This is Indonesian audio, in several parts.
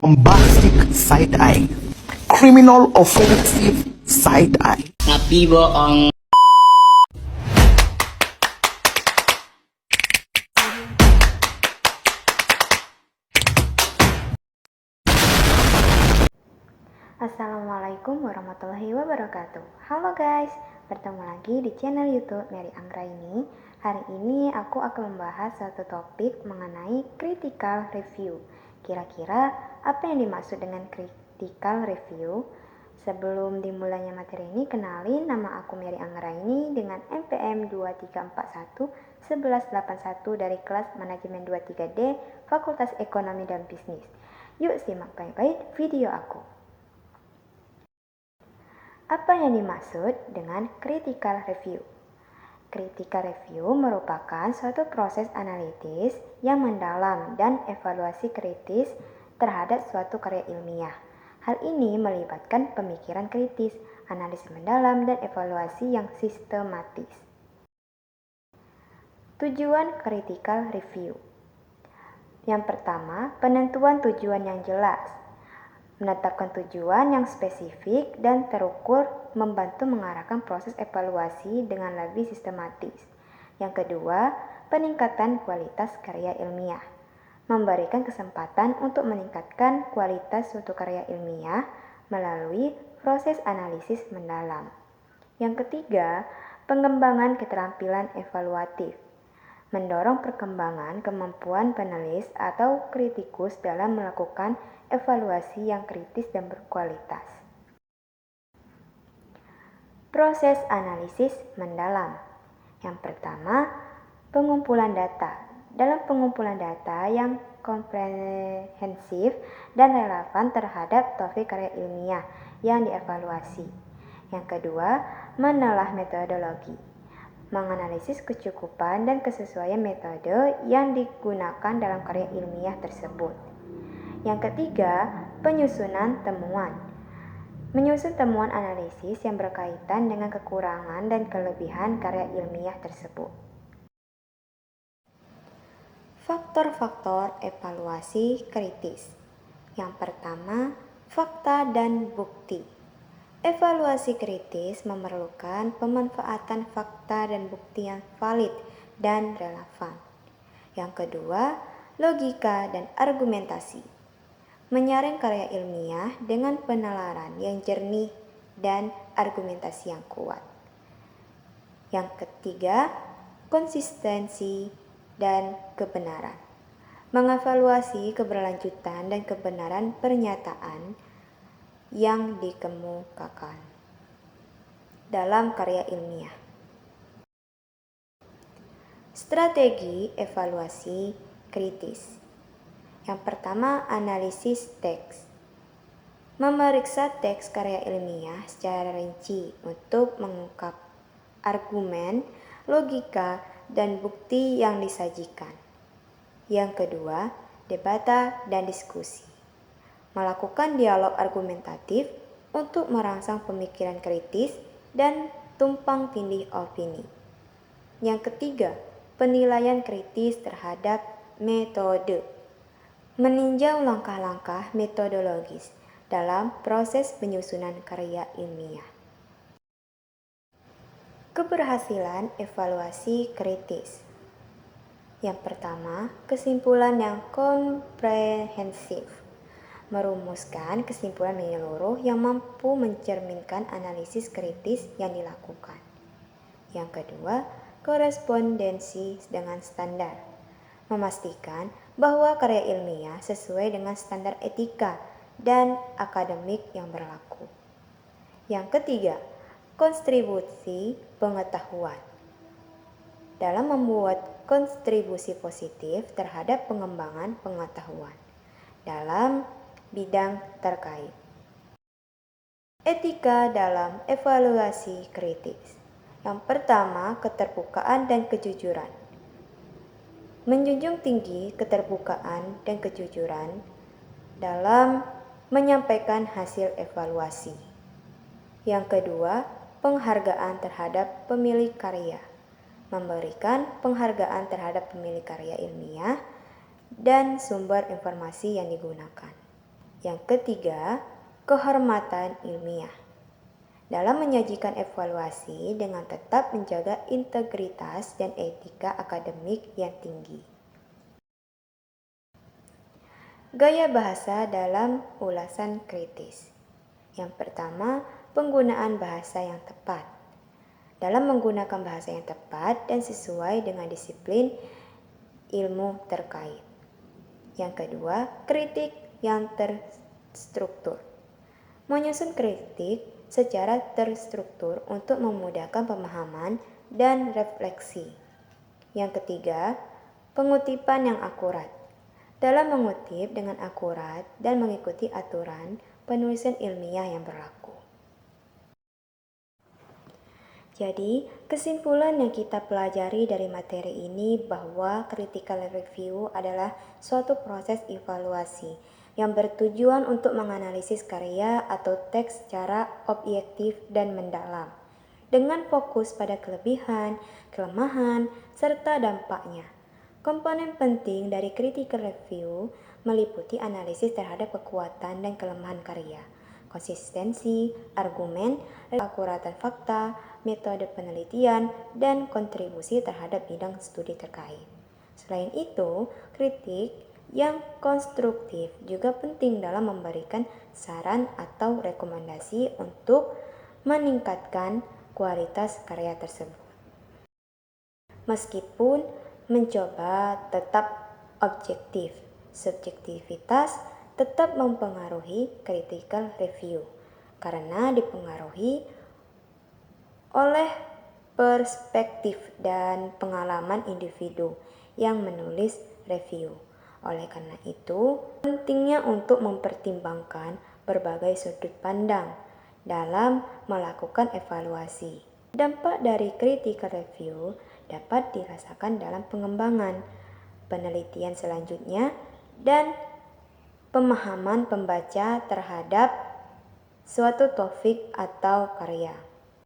bombastic side eye, criminal offensive side eye. Tapi bohong. Assalamualaikum warahmatullahi wabarakatuh. Halo guys, bertemu lagi di channel YouTube Mary Anggraini. Hari ini aku akan membahas satu topik mengenai critical review. Kira-kira apa yang dimaksud dengan critical review? Sebelum dimulainya materi ini, kenalin nama aku Mary Anggraini dengan NPM 2341 1181 dari kelas manajemen 23D Fakultas Ekonomi dan Bisnis. Yuk simak baik-baik video aku. Apa yang dimaksud dengan critical review? Critical review merupakan suatu proses analitis yang mendalam dan evaluasi kritis terhadap suatu karya ilmiah. Hal ini melibatkan pemikiran kritis, analisis mendalam, dan evaluasi yang sistematis. Tujuan critical review. Yang pertama, penentuan tujuan yang jelas. Menetapkan tujuan yang spesifik dan terukur membantu mengarahkan proses evaluasi dengan lebih sistematis. Yang kedua, peningkatan kualitas karya ilmiah. Memberikan kesempatan untuk meningkatkan kualitas suatu karya ilmiah melalui proses analisis mendalam. Yang ketiga, pengembangan keterampilan evaluatif. Mendorong perkembangan kemampuan penulis atau kritikus dalam melakukan evaluasi yang kritis dan berkualitas. Proses analisis mendalam. Yang pertama, pengumpulan data. Dalam pengumpulan data yang komprehensif dan relevan terhadap topik karya ilmiah yang dievaluasi. Yang kedua, menelaah metodologi. Menganalisis kecukupan dan kesesuaian metode yang digunakan dalam karya ilmiah tersebut. Yang ketiga, penyusunan temuan. Menyusun temuan analisis yang berkaitan dengan kekurangan dan kelebihan karya ilmiah tersebut. Faktor-faktor evaluasi kritis. Yang pertama, fakta dan bukti. Evaluasi kritis memerlukan pemanfaatan fakta dan bukti yang valid dan relevan. Yang kedua, logika dan argumentasi. Menyaring karya ilmiah dengan penalaran yang jernih dan argumentasi yang kuat. Yang ketiga, konsistensi dan kebenaran. Mengevaluasi keberlanjutan dan kebenaran pernyataan yang dikemukakan dalam karya ilmiah. Strategi evaluasi kritis. Yang pertama, analisis teks. Memeriksa teks karya ilmiah secara rinci untuk mengungkap argumen, logika, dan bukti yang disajikan. Yang kedua, debata dan diskusi. Melakukan dialog argumentatif untuk merangsang pemikiran kritis dan tumpang tindih opini. Yang ketiga, penilaian kritis terhadap metode. Meninjau langkah-langkah metodologis dalam proses penyusunan karya ilmiah. Keberhasilan evaluasi kritis. Yang pertama, kesimpulan yang komprehensif. Merumuskan kesimpulan menyeluruh yang mampu mencerminkan analisis kritis yang dilakukan. Yang kedua, korespondensi dengan standar. Memastikan bahwa karya ilmiah sesuai dengan standar etika dan akademik yang berlaku. Yang ketiga, kontribusi pengetahuan. Dalam membuat kontribusi positif terhadap pengembangan pengetahuan dalam bidang terkait. Etika dalam evaluasi kritis. Yang pertama, keterbukaan dan kejujuran. Menjunjung tinggi keterbukaan dan kejujuran dalam menyampaikan hasil evaluasi. Yang kedua, penghargaan terhadap pemilik karya. Memberikan penghargaan terhadap pemilik karya ilmiah dan sumber informasi yang digunakan. Yang ketiga, kehormatan ilmiah. Dalam menyajikan evaluasi dengan tetap menjaga integritas dan etika akademik yang tinggi. Gaya bahasa dalam ulasan kritis. Yang pertama, penggunaan bahasa yang tepat. Dalam menggunakan bahasa yang tepat dan sesuai dengan disiplin ilmu terkait. Yang kedua, kritik yang terstruktur. Menyusun kritik secara terstruktur untuk memudahkan pemahaman dan refleksi. Yang ketiga, pengutipan yang akurat. Dalam mengutip dengan akurat dan mengikuti aturan penulisan ilmiah yang berlaku. Jadi, kesimpulan yang kita pelajari dari materi ini bahwa critical review adalah suatu proses evaluasi yang bertujuan untuk menganalisis karya atau teks secara objektif dan mendalam, dengan fokus pada kelebihan, kelemahan, serta dampaknya. Komponen penting dari critical review meliputi analisis terhadap kekuatan dan kelemahan karya, konsistensi, argumen, akuratan fakta, metode penelitian, dan kontribusi terhadap bidang studi terkait. Selain itu, kritik yang konstruktif juga penting dalam memberikan saran atau rekomendasi untuk meningkatkan kualitas karya tersebut. Meskipun mencoba tetap objektif, subjektivitas tetap mempengaruhi critical review karena dipengaruhi oleh perspektif dan pengalaman individu yang menulis review. Oleh karena itu, pentingnya untuk mempertimbangkan berbagai sudut pandang dalam melakukan evaluasi. Dampak dari critical review dapat dirasakan dalam pengembangan penelitian selanjutnya dan pemahaman pembaca terhadap suatu topik atau karya.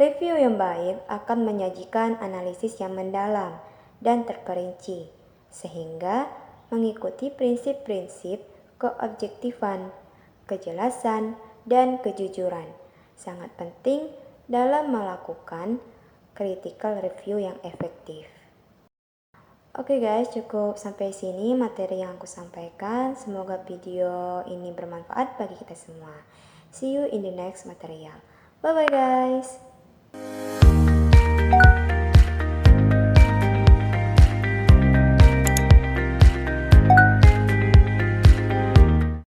Review yang baik akan menyajikan analisis yang mendalam dan terperinci, sehingga mengikuti prinsip-prinsip keobjektifan, kejelasan, dan kejujuran. Sangat penting dalam melakukan critical review yang efektif. Oke guys, cukup sampai sini materi yang aku sampaikan. Semoga video ini bermanfaat bagi kita semua. See you in the next material. Bye bye guys.